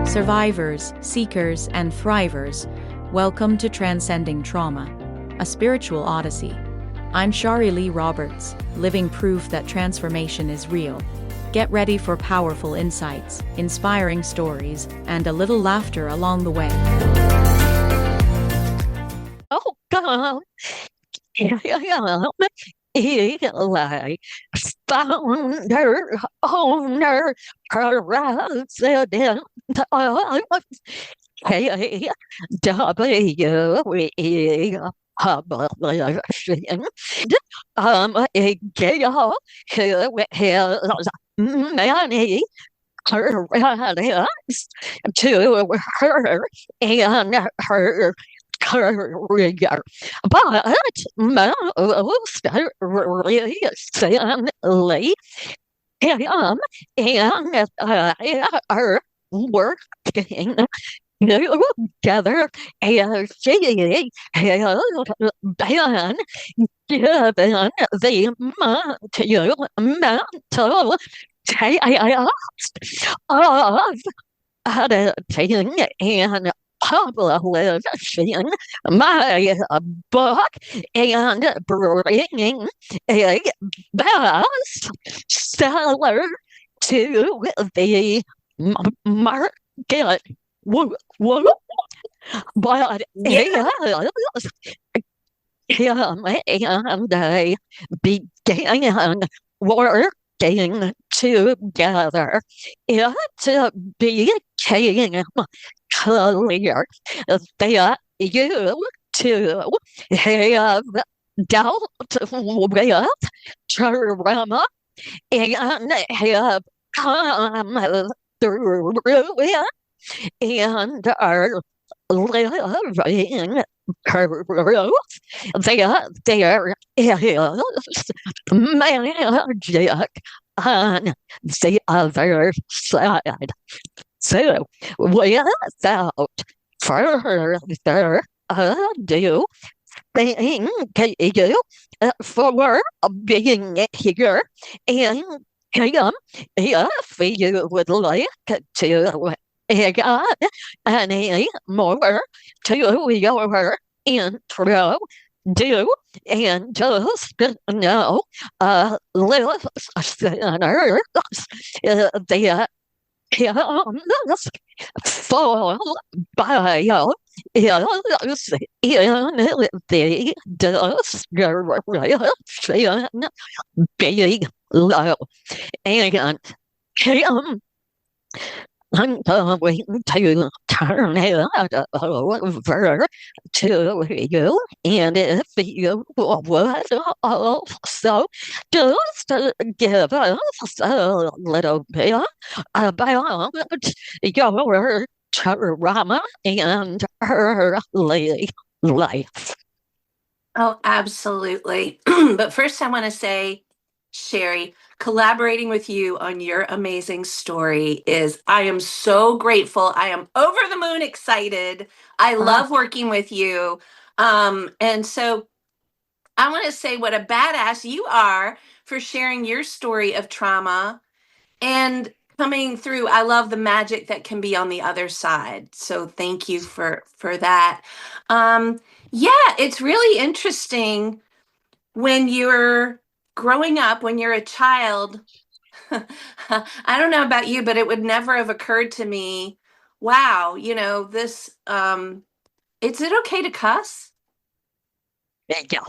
Survivors, seekers, and thrivers, welcome to Transcending Trauma, a spiritual odyssey. I'm Shari Lee Roberts, living proof that transformation is real. Get ready for powerful insights, inspiring stories, and a little laughter along the way. Oh God, Eli, founder, owner, president of KW Publishing, a girl who has many credits to her and her career, but most recently, him and I are working together as she has been given the monumental task of editing and publishing my book and bringing a bestseller to the market. But him and I began working together. It became clear that you two have dealt with trauma and have come through it and are living proof that there is magic on the other side. So, without further ado, thank you for being here. And Kim, if you would like to add any more to your intro, do and just know listeners that Kim's full bio is in the description below. And Kim, I'm going to turn it over to you, and if you would also just give us a little bit about your trauma and early life. Oh, absolutely. But first, I want to say, Sherry, collaborating with you on your amazing story I am so grateful. I am over the moon excited. I love working with you. And so I want to say what a badass you are for sharing your story of trauma and coming through. I love the magic that can be on the other side. So thank you for that. Yeah, it's really interesting when you're growing up, when you're a child. I don't know about you, but it would never have occurred to me, wow, this, is it okay to cuss? Yeah.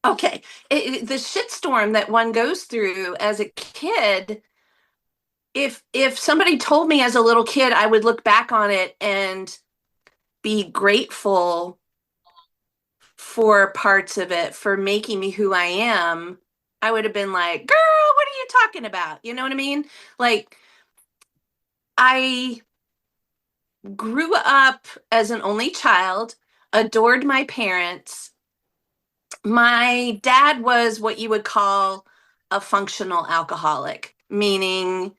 Okay. The shitstorm that one goes through as a kid, if somebody told me as a little kid, I would look back on it and be grateful for parts of it, for making me who I am. I would have been like, girl, what are you talking about? You know what I mean? Like, I grew up as an only child, adored my parents. My dad was what you would call a functional alcoholic, meaning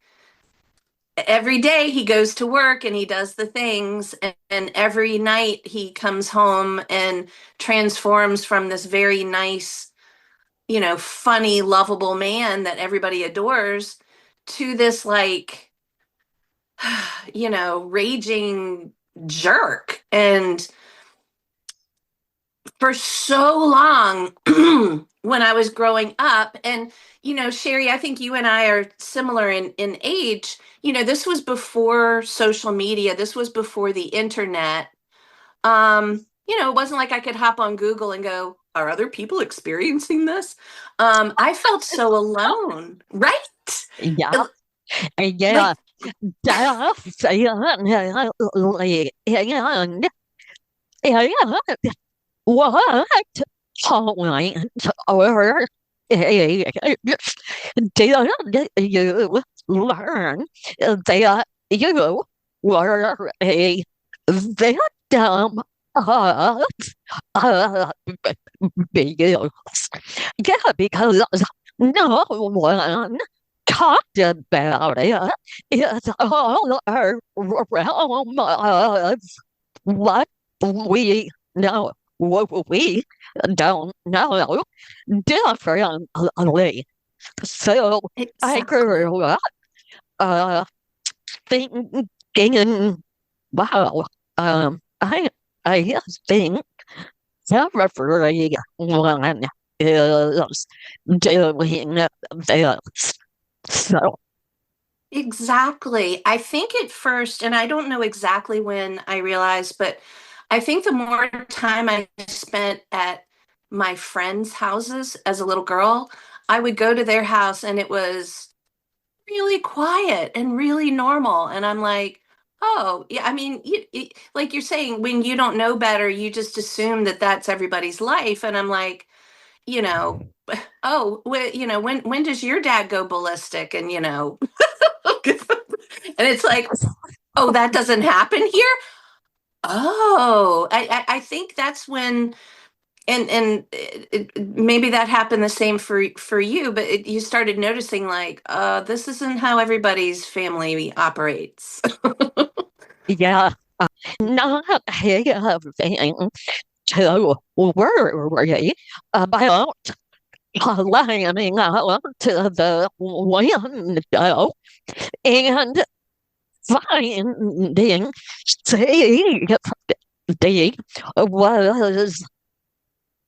every day he goes to work and he does the things, and every night he comes home and transforms from this very nice, funny, lovable man that everybody adores to this, like, raging jerk. And for so long, when I was growing up, and, Sherry, I think you and I are similar in age. This was before social media, this was before the internet. It wasn't like I could hop on Google and go, are other people experiencing this? I felt so alone, right? Yeah. Like, Yeah. That's what point or did you learn that you were a victim of abuse? Yeah, because no one talked about it. It's all around us. What we know, what we don't know differently. So I exactly. grew up uh, thinking, wow, I think everyone is doing this. So Exactly. I think at first, and I don't know exactly when I realized, but I think the more time I spent at my friends' houses as a little girl, I would go to their house and it was really quiet and really normal. And I'm like, oh, yeah, I mean, like you're saying, when you don't know better, you just assume that that's everybody's life. And I'm like, you know, oh, when does your dad go ballistic? And, and it's like, oh, that doesn't happen here. Oh, I think that's when, and maybe that happened the same for you, but you started noticing like, this isn't how everybody's family operates. yeah, not having to worry about climbing out to the window and finding safety was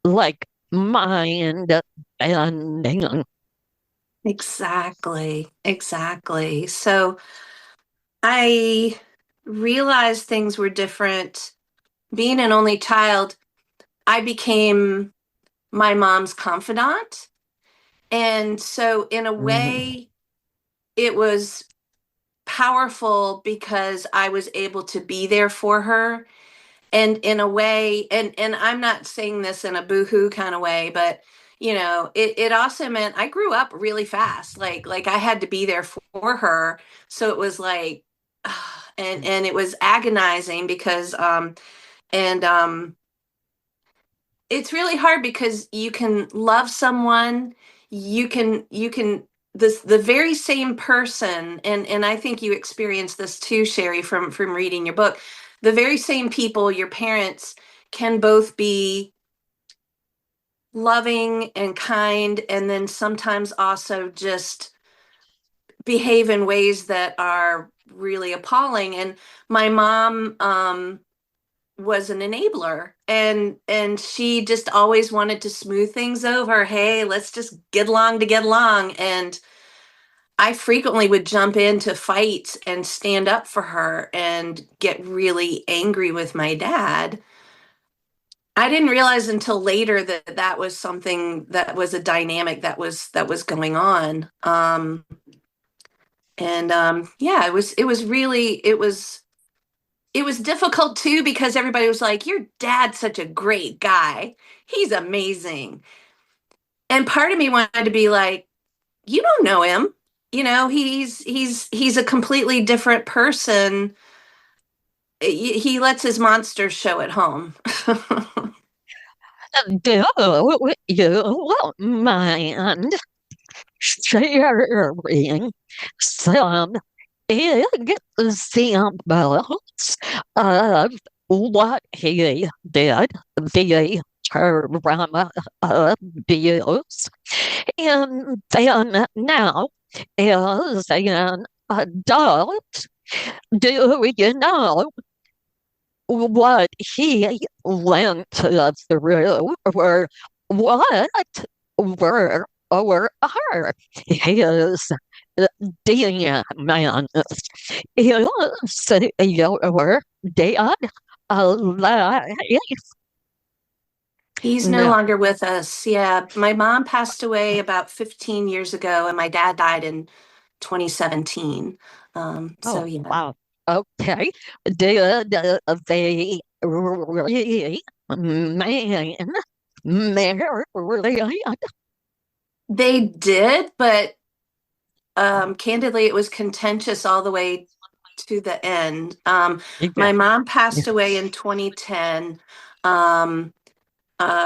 like mind bending. Exactly, exactly. So I realized things were different. Being an only child, I became my mom's confidant. And so, in a Mm. way, it was powerful because I was able to be there for her. And in a way, and I'm not saying this in a boohoo kind of way, but it also meant I grew up really fast. Like I had to be there for her. So it was like, and it was agonizing because and it's really hard because you can love someone, you can this the very same person, and I think you experienced this too, Sherry, from reading your book. The very same people, your parents, can both be loving and kind, and then sometimes also just behave in ways that are really appalling. And my mom was an enabler, and she just always wanted to smooth things over. Hey, let's just get along to get along. And I frequently would jump into fights and stand up for her and get really angry with my dad. I didn't realize until later that that was something, that was a dynamic that was going on. And yeah, it was difficult too because everybody was like, your dad's such a great guy. He's amazing. And part of me wanted to be like, you don't know him. He's a completely different person. He lets his monsters show at home. Do you mind sharing some examples of what he did, the trauma abuse, and then now as an adult? Do you know what he went through, or what were or are his demons? Is your dad alive? He's no No. longer with us. Yeah, my mom passed away about 15 years ago, and my dad died in 2017. So Oh, yeah. wow. Okay. Did they really marry? They did, but candidly, it was contentious all the way to the end. Yeah. My mom passed away in 2010 um,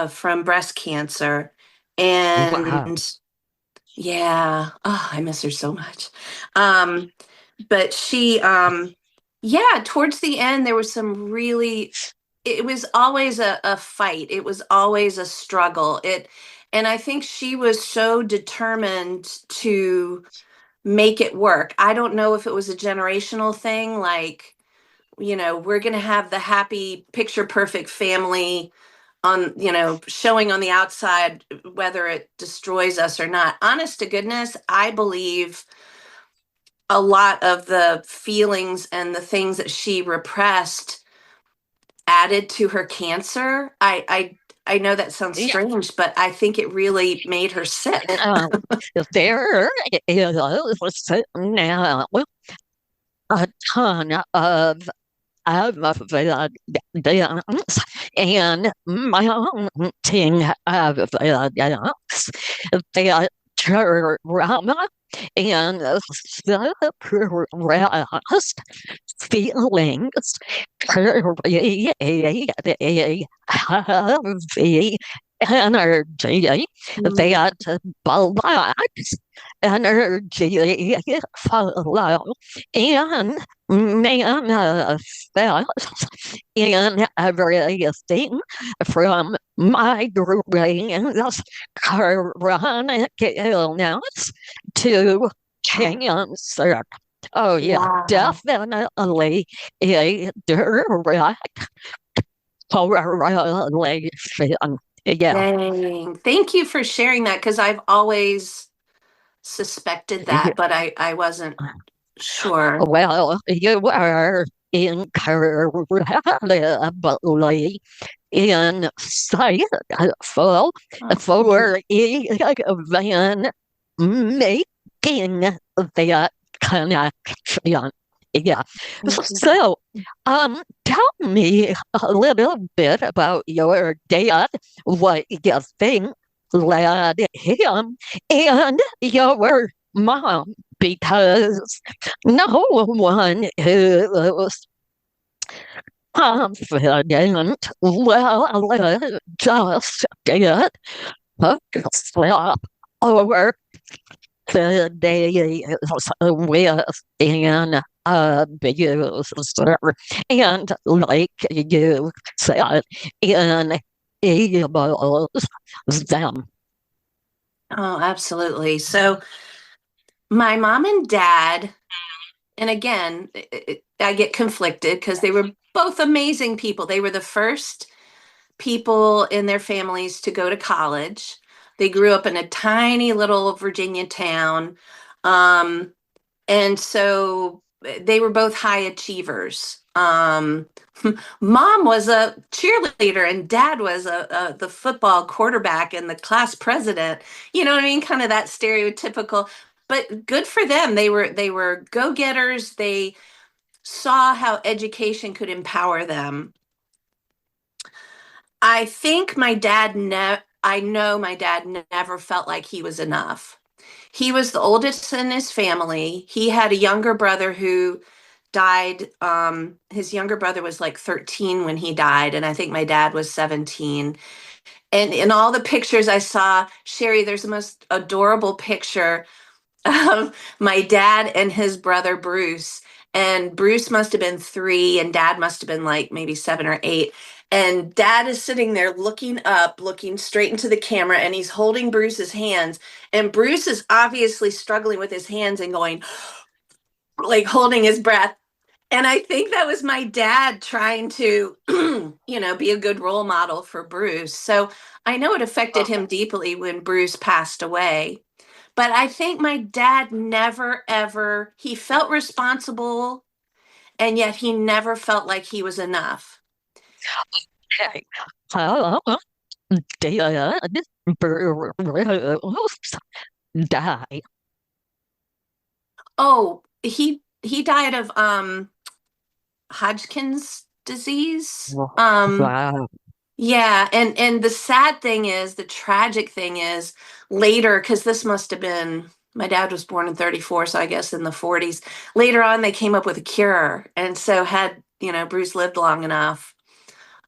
from breast cancer. Wow. And yeah, oh, I miss her so much. Um, but yeah, towards the end, there was some really, it was always a fight. It was always a struggle. And I think she was so determined to make it work. I don't know if it was a generational thing, like, we're going to have the happy, picture perfect family on, showing on the outside, whether it destroys us or not. Honest to goodness, I believe a lot of the feelings and the things that she repressed added to her cancer. I know that sounds Yeah. strange, but I think it really made her sick. Um, there is now a ton of evidence and mounting evidence that trauma and suppressed feelings create a heavy energy Mm, that blocks energy flow and manifests in everything from migraines, chronic illness to cancer. Oh, yeah, wow. definitely a direct correlation. Yeah. Dang. Thank you for sharing that because I've always suspected that, but I wasn't sure. Well, you are incredibly insightful Oh, thank you. for even making that connection. Yeah. Thank you. So, tell me a little bit about your dad, what you think led him, and your mom, because no one who's confident will just get slap over the days with an abuser. And like you said, enables them. Oh, absolutely. So my mom and dad, and again, I get conflicted because they were both amazing people. They were the first people in their families to go to college. They grew up in a tiny little Virginia town. Um, and so they were both high achievers. Mom was a cheerleader and dad was the football quarterback and the class president. You know what I mean? Kind of that stereotypical, but good for them. They were go-getters. They saw how education could empower them. I think I know my dad never felt like he was enough. He was the oldest in his family. He had a younger brother who died. His younger brother was like 13 when he died, and I think my dad was 17. And in all the pictures I saw, Sherry, there's the most adorable picture of my dad and his brother Bruce. And Bruce must have been 3, and dad must have been like maybe 7 or 8. And dad is sitting there looking up, looking straight into the camera, and he's holding Bruce's hands. And Bruce is obviously struggling with his hands and going, like holding his breath. And I think that was my dad trying to, be a good role model for Bruce. So I know it affected him deeply when Bruce passed away. But I think my dad never, ever, he felt responsible, and yet he never felt like he was enough. Okay. How did Bruce die? Oh, he died of Hodgkin's disease. Wow. Yeah, and the sad thing is, the tragic thing is, later, because this must have been, my dad was born in 34, so I guess in the 40s. Later on, they came up with a cure, and so had Bruce lived long enough.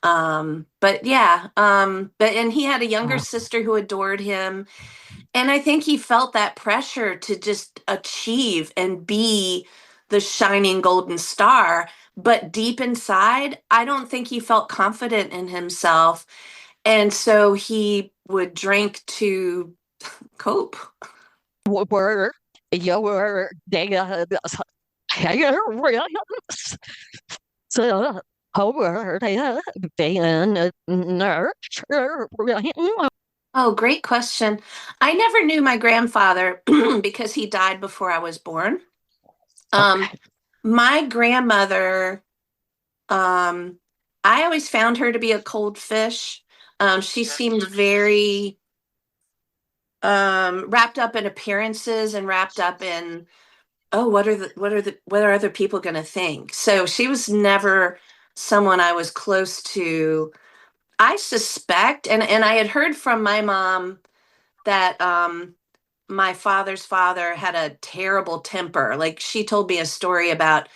But yeah, and he had a younger sister who adored him, and I think he felt that pressure to just achieve and be the shining golden star. But deep inside, I don't think he felt confident in himself. And so he would drink to cope. Were your dad's parents so were they being nurturing? Oh, great question. I never knew my grandfather because he died before I was born. Um, Okay. my grandmother, um, I always found her to be a cold fish. She seemed very wrapped up in appearances and wrapped up in, oh, what are other people going to think? So she was never someone I was close to. I suspect, and I had heard from my mom that my father's father had a terrible temper. Like, she told me a story about,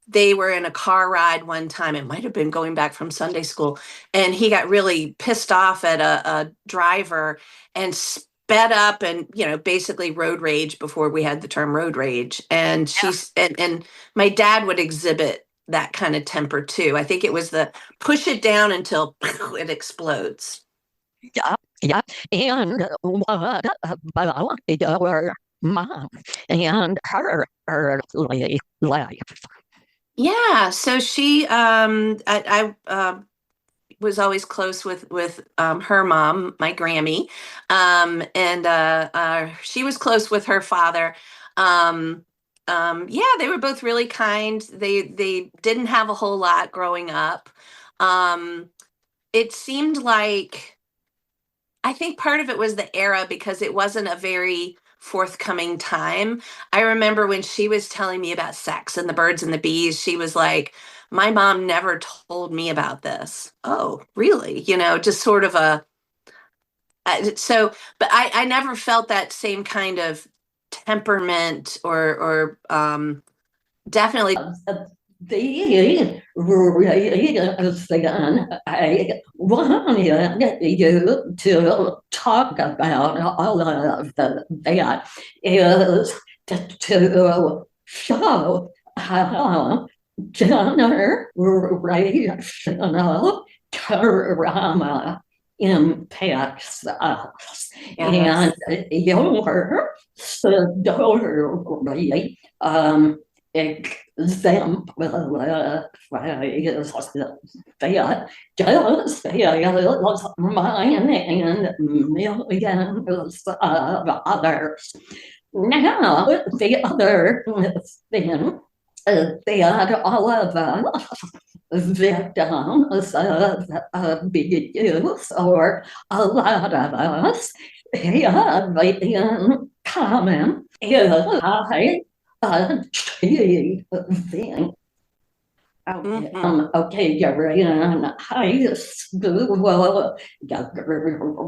they were in a car ride one time. It might have been going back from Sunday school, and he got really pissed off at a driver and sped up and basically road rage before we had the term road rage. And and my dad would exhibit that kind of temper too. I think it was the push it down until it explodes. Yeah, yeah. And what about your mom and her early life? Yeah, so she I was always close with her mom, my Grammy, and she was close with her father. Um, yeah, they were both really kind. They didn't have a whole lot growing up. Um, it seemed like, I think part of it was the era, because it wasn't a very forthcoming time. I remember when she was telling me about sex and the birds and the bees, she was like, my mom never told me about this. Oh, really? Just sort of so, but I never felt that same kind of temperament, or definitely. The reason I wanted you to talk about all of that is to show how generational trauma impacts us. Yes. And your story exemplifies that just as mine and millions of others. Now, the other thing that all of us victims of abuse, or a lot of us, have in common is I achieving. Okay, you're in high school,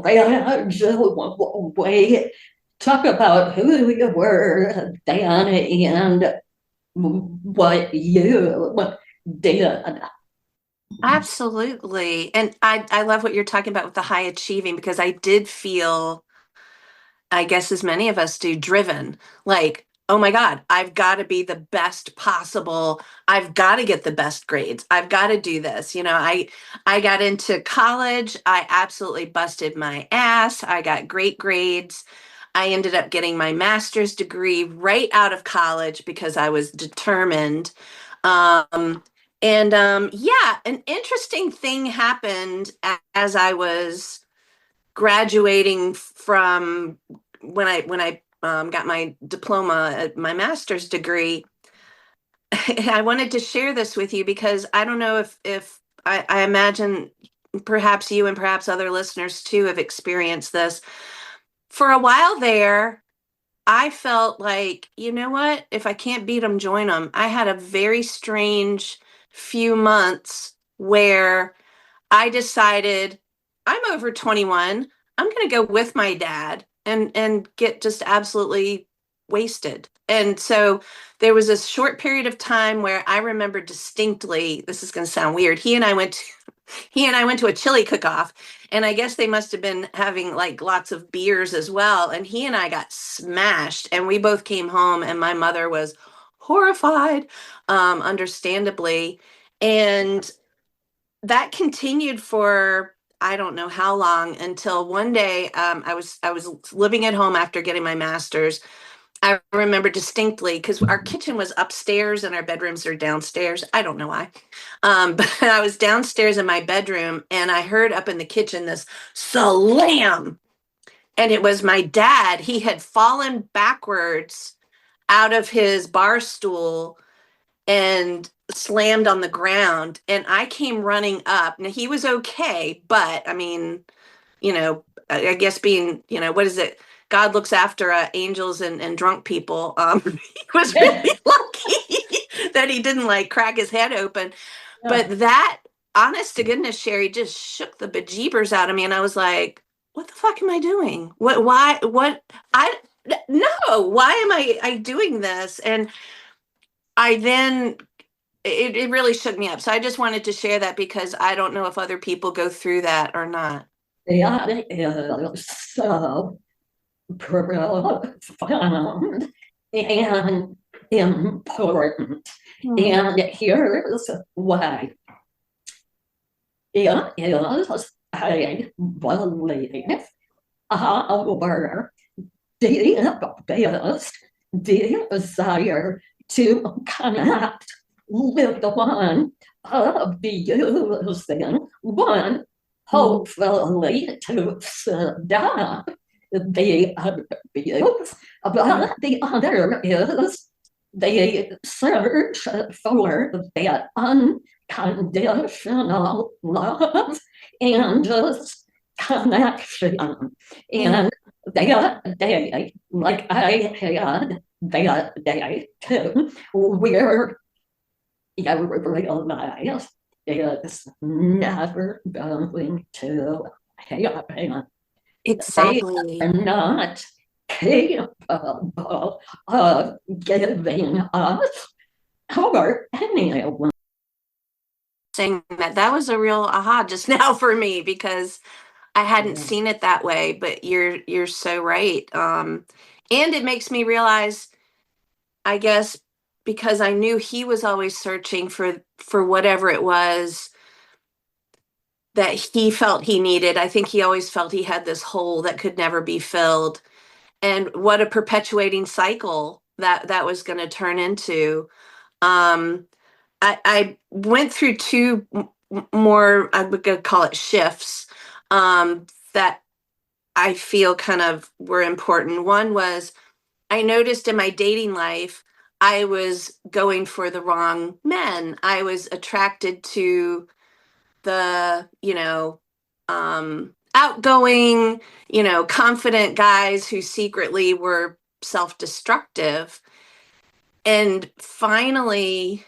graduate. Talk about who you were then and what you did. Absolutely. And I love what you're talking about with the high achieving, because I did feel, I guess as many of us do, driven. Like, oh my God, I've got to be the best possible. I've got to get the best grades. I've got to do this. I got into college. I absolutely busted my ass. I got great grades. I ended up getting my master's degree right out of college because I was determined. Yeah, an interesting thing happened as I was graduating from when I got my diploma, my master's degree. I wanted to share this with you because I don't know if I imagine perhaps you and perhaps other listeners too have experienced this. For a while there, I felt like, you know what? If I can't beat them, join them. I had a very strange few months where I decided I'm over 21. I'm going to go with my dad and get just absolutely wasted. And so there was a short period of time where I remember distinctly, this is going to sound weird. He and I went to a chili cook-off, and I guess they must have been having like lots of beers as well. And he and I got smashed, and we both came home, and my mother was horrified, understandably. And that continued for I don't know how long until one day I was living at home after getting my master's. I remember distinctly because our kitchen was upstairs and our bedrooms are downstairs. I don't know why. But I was downstairs in my bedroom and I heard up in the kitchen this slam. And it was my dad. He had fallen backwards out of his bar stool and slammed on the ground. And I came running up. Now he was okay, but I mean, I guess being, what is it? God looks after angels and drunk people. He was really lucky that he didn't like crack his head open. Yeah. But that, honest to goodness, Sherry, just shook the bejeebers out of me. And I was like, what the fuck am I doing? No, why am I doing this? And I then, it really shook me up. So I just wanted to share that because I don't know if other people go through that or not. That is so profound and important. And here's why. It is I believe our deepest desire to connect with the one abusing one, hopefully to stop the abuse, but the other is the search for that unconditional love and just connection. And that day, like I had that day too, where you realize it's never going to happen. Exactly. They are not capable of giving us or anyone. Saying that was a real aha just now for me because I hadn't seen it that way, but you're so right. And it makes me realize, I guess, because I knew he was always searching for whatever it was that he felt he needed. I think he always felt he had this hole that could never be filled. And what a perpetuating cycle that was going to turn into. I went through two more, I would call it shifts, that I feel kind of were important. One was I noticed in my dating life, I was going for the wrong men. I was attracted to the, outgoing, confident guys who secretly were self-destructive. And finally,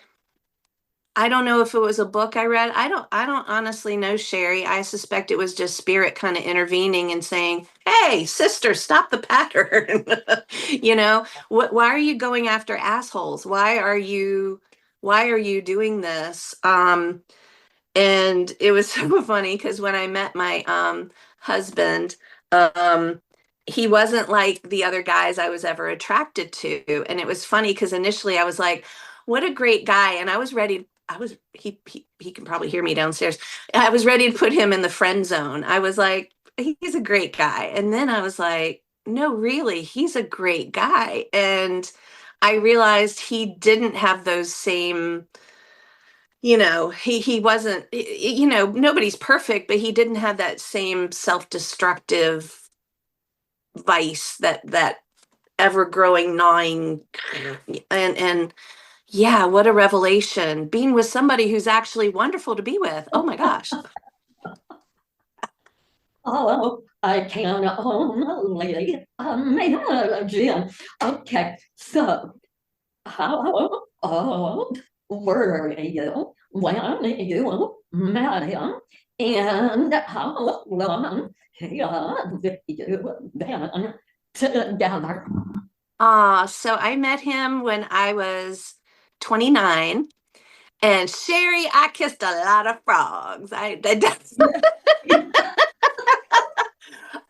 I don't know if it was a book I read. I don't honestly know, Sherry. I suspect it was just spirit kind of intervening and saying, "Hey, sister, stop the pattern." Why are you going after assholes? Why are you doing this? And it was so funny because when I met my husband, he wasn't like the other guys I was ever attracted to. And it was funny because initially I was like, what a great guy. And I was ready. He can probably hear me downstairs. I was ready to put him in the friend zone. I was like, he's a great guy. And then I was like, no, really, he's a great guy. And I realized he didn't have those same, he wasn't, nobody's perfect, but he didn't have that same self-destructive vice, that ever-growing gnawing. And yeah, what a revelation, being with somebody who's actually wonderful to be with. Oh my gosh. Oh, I can only imagine. Okay, so how old were you when you met him? And how long have you been together? So I met him when I was 29. And Sherry, I kissed a lot of frogs.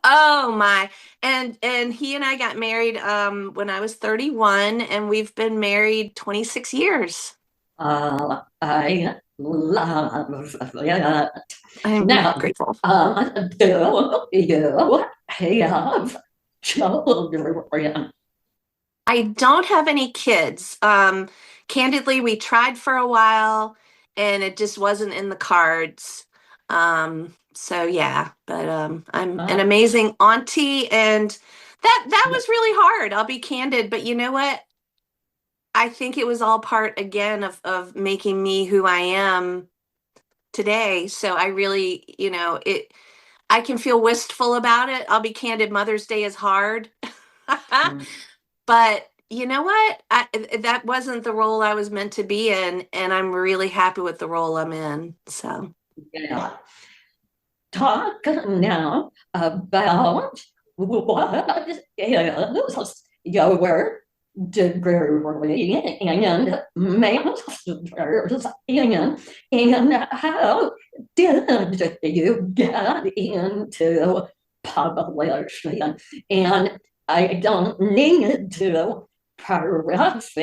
Oh my. And he and I got married when I was 31, and we've been married 26 years. I love that. I'm Now, grateful. do you have children? I don't have any kids. Candidly, we tried for a while and it just wasn't in the cards. So yeah, but I'm an amazing auntie, and that was really hard. I'll be candid, but you know what? I think it was all part again of making me who I am today. So I really, I can feel wistful about it. I'll be candid, Mother's Day is hard. But you know what? That wasn't the role I was meant to be in, and I'm really happy with the role I'm in. So Yeah. Talk now about what is your degree and master's in, and how did you get into publishing? And I don't need to preface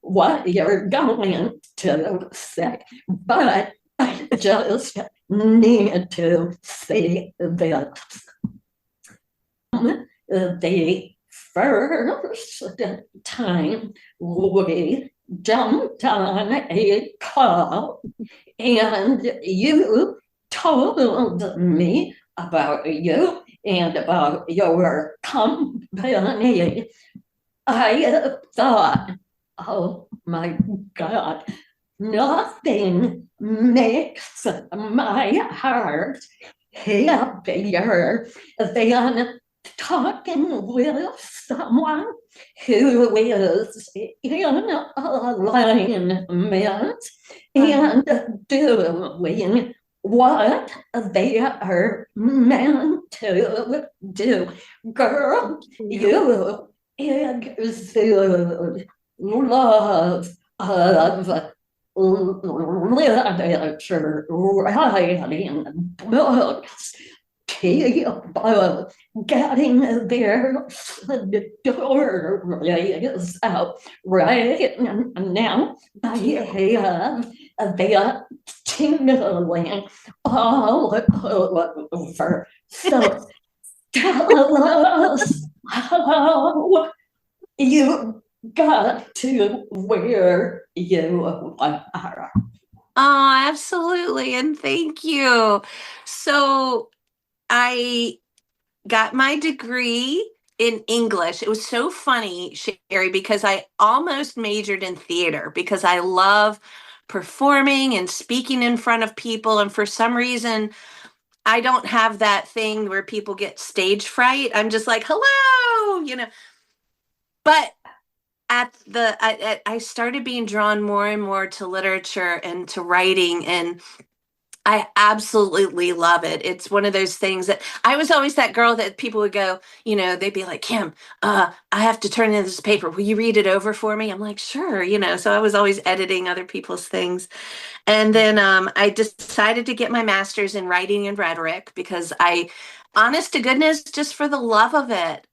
what you're going to say, but I just need to say this. The first time we jumped on a call and you told me about you and about your company, I thought, oh my God, nothing makes my heart happier than talking with someone who is in alignment and doing what they are meant to do. Girl, you exude love of literature, writing books, people getting their stories out, right? And now I have that tingling all over. So tell us how you got to where you are. oh, absolutely, and thank you. So I got my degree in English. It was so funny, Sherry, because I almost majored in theater because I love performing and speaking in front of people. And for some reason, I don't have that thing where people get stage fright. I'm just like, hello. But I started being drawn more and more to literature and to writing, and I absolutely love it. It's one of those things that I was always that girl that people would go, they'd be like, Kim, I have to turn in this paper. Will you read it over for me? I'm like, sure. So I was always editing other people's things. And then I decided to get my master's in writing and rhetoric because honest to goodness, just for the love of it,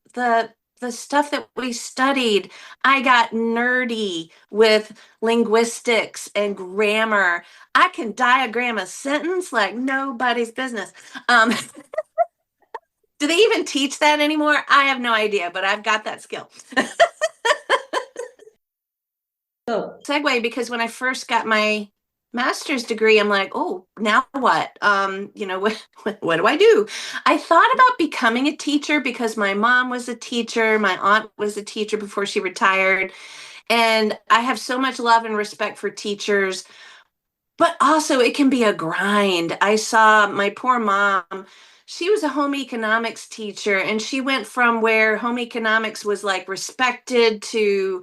the stuff that we studied, I got nerdy with linguistics and grammar. I can diagram a sentence like nobody's business. Do they even teach that anymore? I have no idea, but I've got that skill. So, segue, because when I first got my master's degree, I'm like, oh, now what? What do I do? I thought about becoming a teacher because my mom was a teacher, my aunt was a teacher before she retired, and I have so much love and respect for teachers. But also, it can be a grind. I saw my poor mom. She was a home economics teacher, and she went from where home economics was like respected to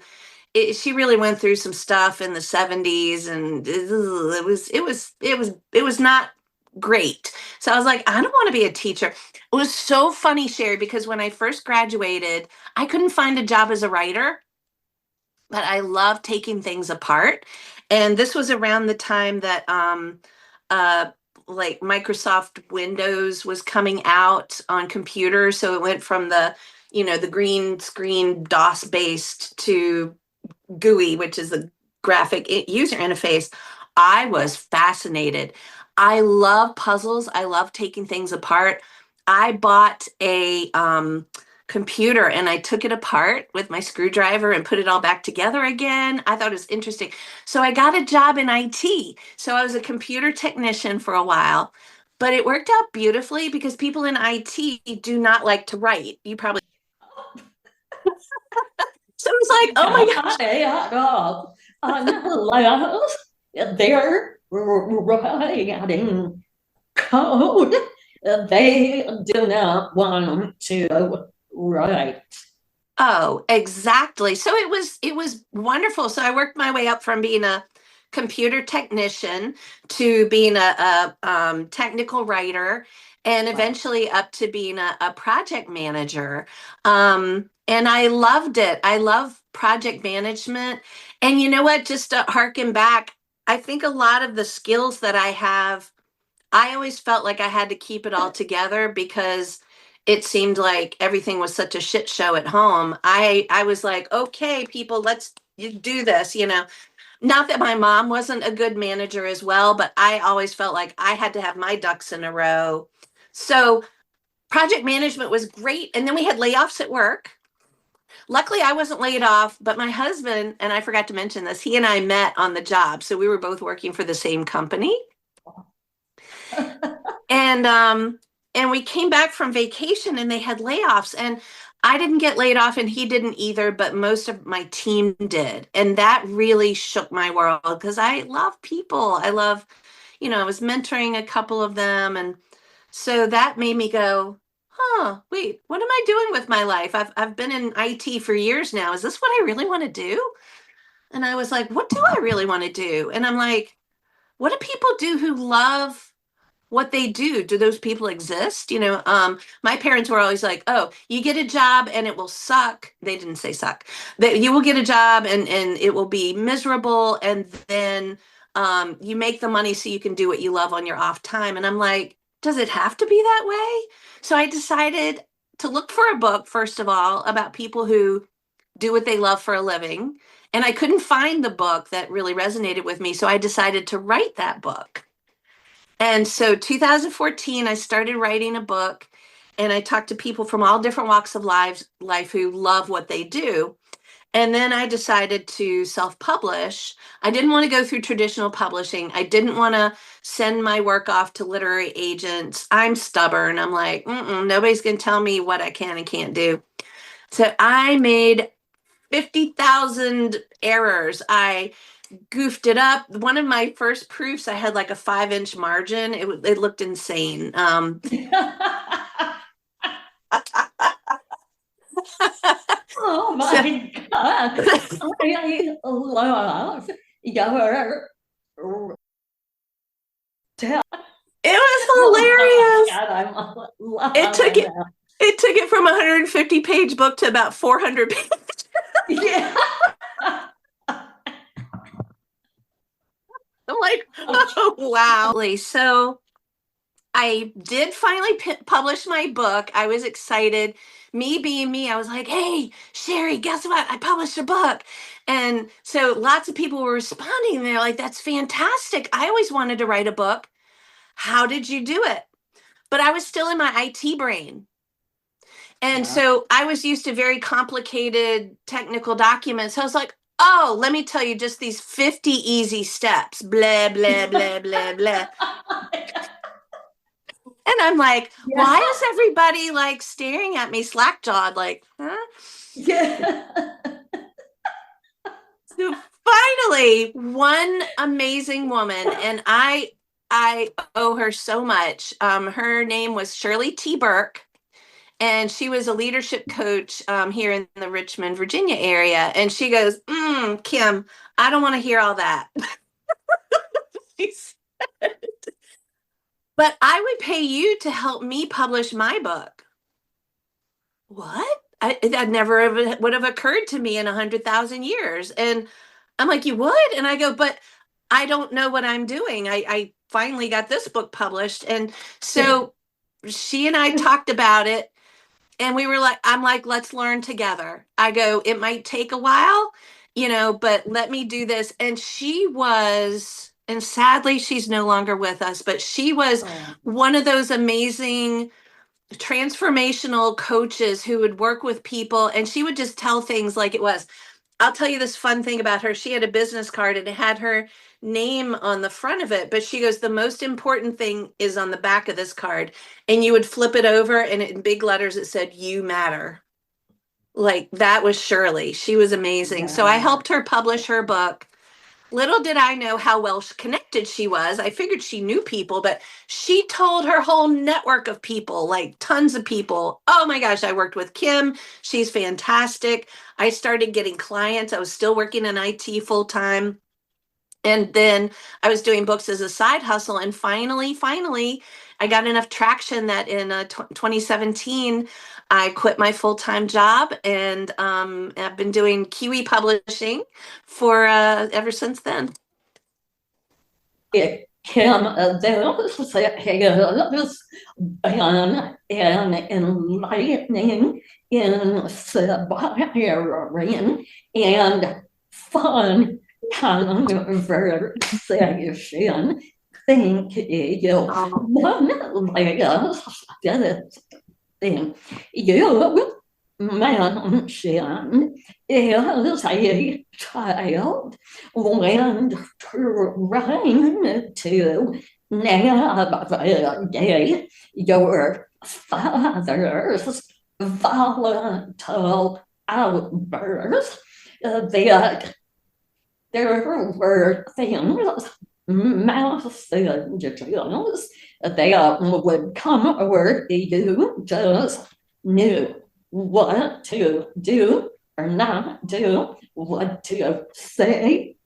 she really went through some stuff in the 70s, and it was not great. So I was like, I don't want to be a teacher. It was so funny, Sherry, because when I first graduated, I couldn't find a job as a writer, but I love taking things apart. And this was around the time that uh like Microsoft Windows was coming out on computers. So it went from the green screen DOS based to GUI, which is the graphic user interface. I was fascinated. I love puzzles. I love taking things apart. I bought a computer and I took it apart with my screwdriver and put it all back together again. I thought it was interesting. So I got a job in IT. So I was a computer technician for a while, but it worked out beautifully because people in IT do not like to write. You probably. So it was like, oh my gosh. They're writing code. They do not want to write. Oh, exactly. So it was wonderful. So I worked my way up from being a computer technician to being a technical writer, and eventually up to being a project manager. And I loved it. I love project management. And you know what? Just to harken back, I think a lot of the skills that I have, I always felt like I had to keep it all together because it seemed like everything was such a shit show at home. I was like, okay, people, let's do this. Not that my mom wasn't a good manager as well, but I always felt like I had to have my ducks in a row. So project management was great. And then we had layoffs at work. Luckily, I wasn't laid off, but my husband, and I forgot to mention this, he and I met on the job. So we were both working for the same company. And we came back from vacation and they had layoffs, and I didn't get laid off and he didn't either, but most of my team did. And that really shook my world because I love people. I was mentoring a couple of them, and so that made me go, wait, what am I doing with my life? I've been in IT for years now. Is this what I really want to do? And I was like, what do I really want to do? And I'm like, what do people do who love what they do? Do those people exist? My parents were always like, oh, you get a job and it will suck. They didn't say suck. That you will get a job and it will be miserable, and then you make the money so you can do what you love on your off time. And I'm like, does it have to be that way? So I decided to look for a book, first of all, about people who do what they love for a living. And I couldn't find the book that really resonated with me. So I decided to write that book. And so 2014, I started writing a book, and I talked to people from all different walks of life who love what they do. And then I decided to self-publish. I didn't want to go through traditional publishing. I didn't want to send my work off to literary agents. I'm stubborn. I'm like, nobody's going to tell me what I can and can't do. So I made 50,000 errors. I goofed it up. One of my first proofs, I had like a 5-inch margin. It looked insane. Oh my God. I love your It was hilarious. God, It took it from a 150-page book to about 400 pages. Yeah. I'm like, oh, wow. So I did finally publish my book. I was excited. Me being me, I was like, hey, Sherry, guess what? I published a book. And so lots of people were responding. They're like, that's fantastic. I always wanted to write a book. How did you do it? But I was still in my IT brain. And so I was used to very complicated technical documents. I was like, Oh, let me tell you, just these 50 easy steps, blah, blah, blah, blah, blah. And I'm like, Yeah. why is everybody like staring at me slack-jawed? Like, huh? Yeah. So finally, one amazing woman, and I owe her so much. Her name was Shirley T. Burke, and she was a leadership coach here in the Richmond, Virginia area. And she goes, Kim, I don't want to hear all that. She said, but I would pay you to help me publish my book. What? That never would have occurred to me in 100,000 years. And I'm like, you would? And I go, but I don't know what I'm doing. I finally got this book published. And so she and I talked about it, and we were like, I'm like, let's learn together. I go, it might take a while, but let me do this. And she was, and sadly, she's no longer with us, but she was one of those amazing transformational coaches who would work with people, and she would just tell things like it was. I'll tell you this fun thing about her. She had a business card and it had her name on the front of it, but she goes, the most important thing is on the back of this card. And you would flip it over, and in big letters it said, you matter. Like, that was Shirley. She was amazing. So I helped her publish her book. Little did I know how well connected she was. I figured she knew people, but she told her whole network of people, like tons of people. Oh my gosh, I worked with Kim. She's fantastic. I started getting clients. I was still working in IT full time. And then I was doing books as a side hustle. And finally, I got enough traction that in 2017, I quit my full-time job, and I've been doing Kiwi publishing for ever since then. It can those heroes been enlightening, inspiring, and fun conversation. Thank you. One last thing. You mentioned is a child when trying to navigate your father's volatile outbursts, that there were things, messages that would come where you just knew what to do or not do, what to say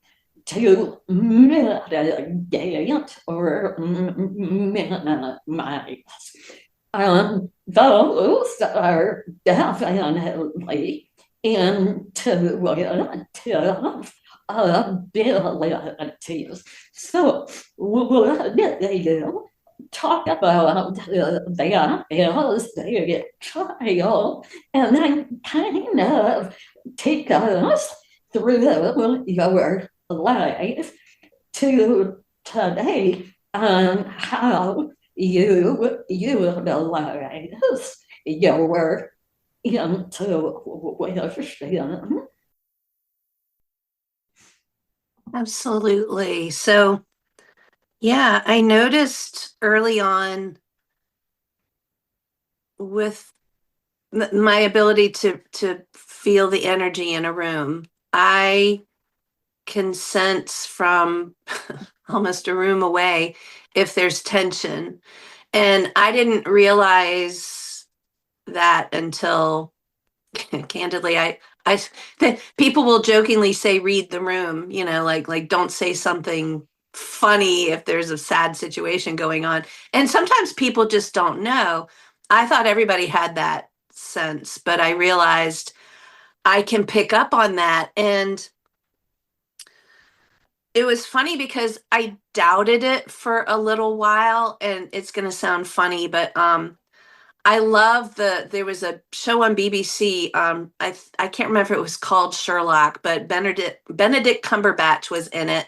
to mitigate or minimize. Those are definitely intuitive abilities. So would you talk about that as a child, and then kind of take us through your life to today on how you utilize your intuition? Absolutely. So, yeah, I noticed early on with my ability to feel the energy in a room, I can sense from almost a room away if there's tension. And I didn't realize that until candidly, people will jokingly say, read the room, like don't say something funny if there's a sad situation going on. And sometimes people just don't know. I thought everybody had that sense, but I realized I can pick up on that. And it was funny because I doubted it for a little while, and it's going to sound funny, but I love there was a show on BBC. I can't remember if it was called Sherlock, but Benedict Cumberbatch was in it.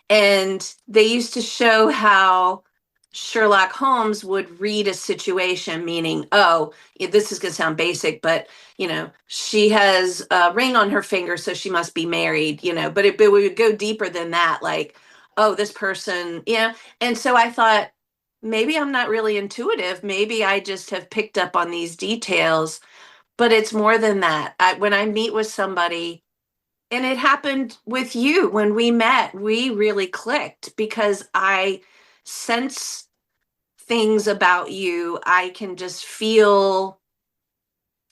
And they used to show how Sherlock Holmes would read a situation, meaning, oh, this is going to sound basic, but she has a ring on her finger, so she must be married, but it would go deeper than that, like, oh, this person, And so I thought, maybe I'm not really intuitive. Maybe I just have picked up on these details, but it's more than that. When I meet with somebody, and it happened with you when we met, we really clicked because I sense things about you. I can just feel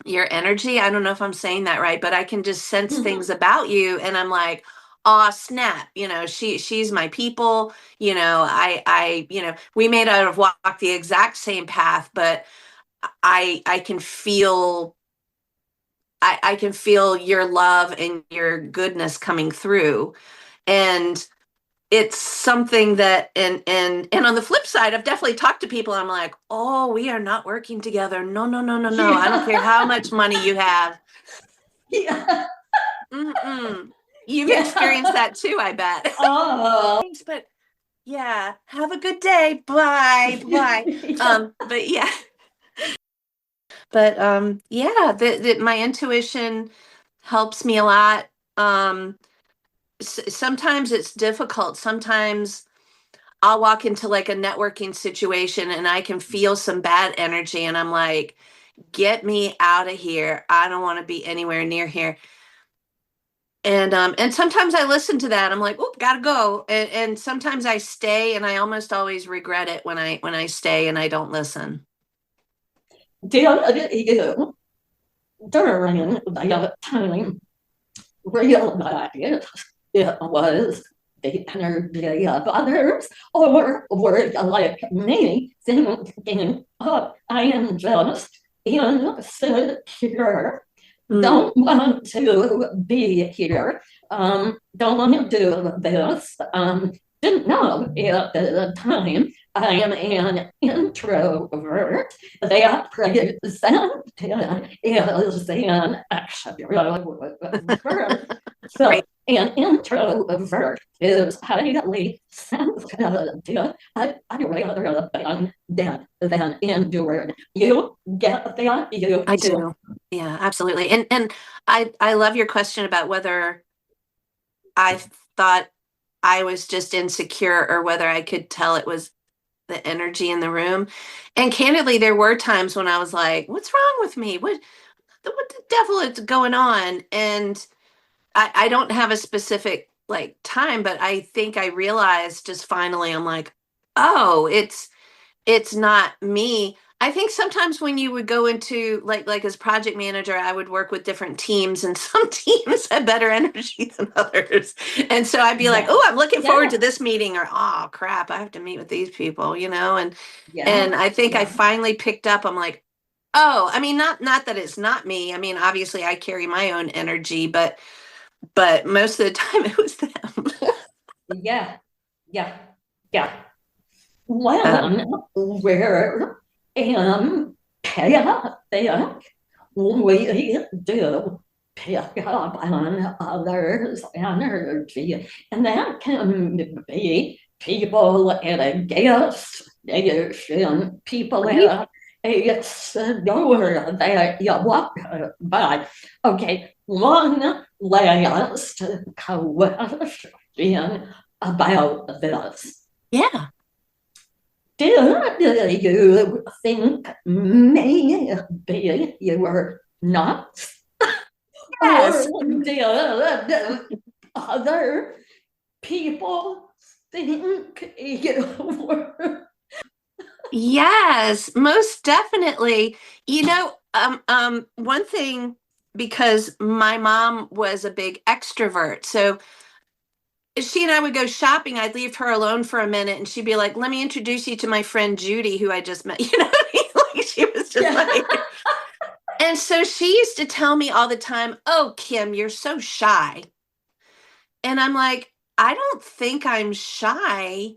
your energy. I don't know if I'm saying that right, but I can just sense things about you, and I'm like, oh snap, she's my people. We may not have walked the exact same path, but I can feel I can feel your love and your goodness coming through. And it's something that, and on the flip side, I've definitely talked to people. I'm like, oh, we are not working together. No, no, no, no, no. I don't care how much money you have. Yeah. Mm-mm. You've experienced that too, I bet. Oh. Thanks, but yeah, have a good day. Bye, bye. But yeah. But my intuition helps me a lot. Sometimes it's difficult. Sometimes I'll walk into like a networking situation and I can feel some bad energy, and I'm like, get me out of here. I don't want to be anywhere near here. And sometimes I listen to that. I'm like, oh, gotta go. And sometimes I stay, and I almost always regret it when I stay and I don't listen. During the time realized it was the energy of others, or were like me thinking, oh, I am just insecure, don't want to be here, don't want to do this, didn't know at the time I am an introvert. They presented as an extrovert. So Right. an introvert is highly sensitive. I'd rather been dead than endured. You get that? You I do. Yeah, absolutely. And I love your question about whether I thought I was just insecure or whether I could tell it was the energy in the room. And candidly, there were times when I was like, what's wrong with me? What the devil is going on? And I don't have a specific like time, but I think I realized just finally, I'm like, oh, it's not me. I think sometimes when you would go into like as project manager, I would work with different teams, and some teams had better energy than others. And so I'd be like, oh, I'm looking forward to this meeting, or oh crap, I have to meet with these people, and I think I finally picked up. I'm like, oh, I mean, not that it's not me. I mean, obviously I carry my own energy, but most of the time it was them. Yeah. Well, where chaotic, we do pick up on others' energy, and that can be people at a gas station, people at a store that you walk by. Okay, one last question about this. Yeah. Do you think maybe you were nuts? Yes. Or did other people think you were? Yes, most definitely. One thing, because my mom was a big extrovert, so she and I would go shopping. I'd leave her alone for a minute, and she'd be like, "Let me introduce you to my friend Judy, who I just met." You know what I mean? Like she was just like. And so she used to tell me all the time, "Oh, Kim, you're so shy," and I'm like, "I don't think I'm shy."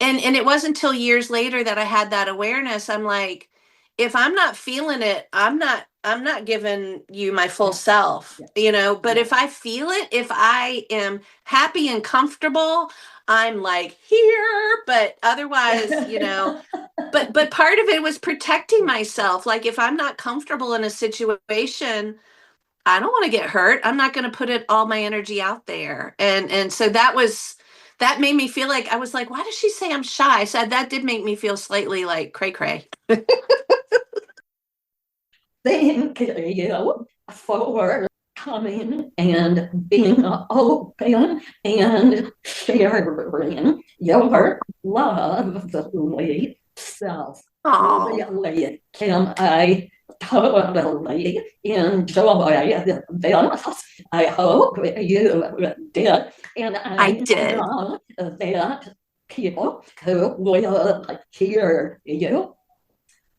And it wasn't until years later that I had that awareness. I'm like, if I'm not feeling it, I'm not I'm not giving you my full Yeah. self, Yeah. but Yeah. if I feel it, if I am happy and comfortable, I'm like here, but otherwise, but part of it was protecting myself. Like if I'm not comfortable in a situation, I don't want to get hurt. I'm not going to put all my energy out there. And so that made me feel like I was like, why does she say I'm shy? So that did make me feel slightly like cray cray. Thank you for coming and being open and sharing your lovely self. Oh, Really, Kim, I totally enjoyed this. I hope you did. And I I did. know that people who will hear you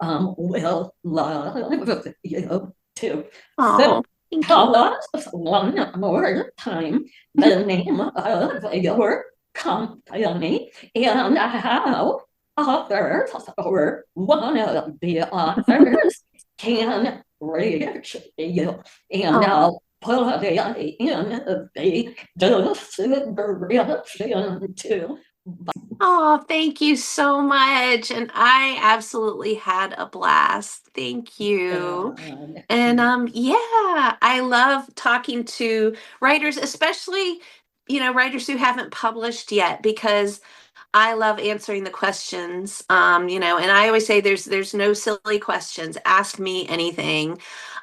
will love you too. Oh, So thank tell you. us one more time the name of your company and how authors or one of the authors can reach you. And Oh. I'll put it in the description too. Oh, thank you so much. And I absolutely had a blast. Thank you. And yeah, I love talking to writers, especially, writers who haven't published yet, because I love answering the questions. And I always say there's no silly questions. Ask me anything.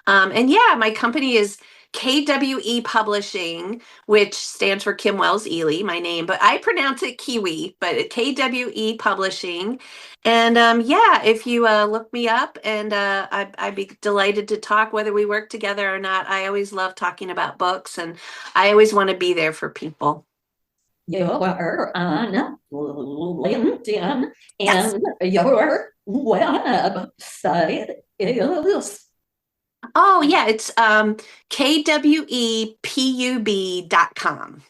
And yeah, my company is KWE Publishing, which stands for Kim Wells Eley, my name, but I pronounce it Kiwi, but KWE Publishing. And yeah, if you look me up, and I'd be delighted to talk, whether we work together or not. I always love talking about books, and I always want to be there for people. You are on LinkedIn, Yes. and your website is Oh, yeah, it's kwepub.com.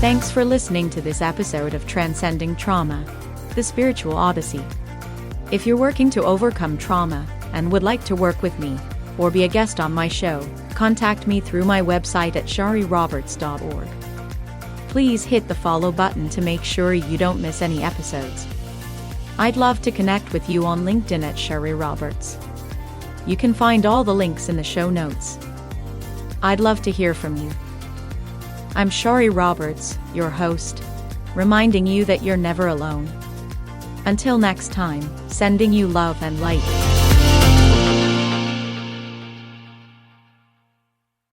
Thanks for listening to this episode of Transcending Trauma, the Spiritual Odyssey. If you're working to overcome trauma and would like to work with me or be a guest on my show, contact me through my website at shariroberts.org. Please hit the follow button to make sure you don't miss any episodes. I'd love to connect with you on LinkedIn at Shari Roberts. You can find all the links in the show notes. I'd love to hear from you. I'm Shari Roberts, your host, reminding you that you're never alone. Until next time, sending you love and light.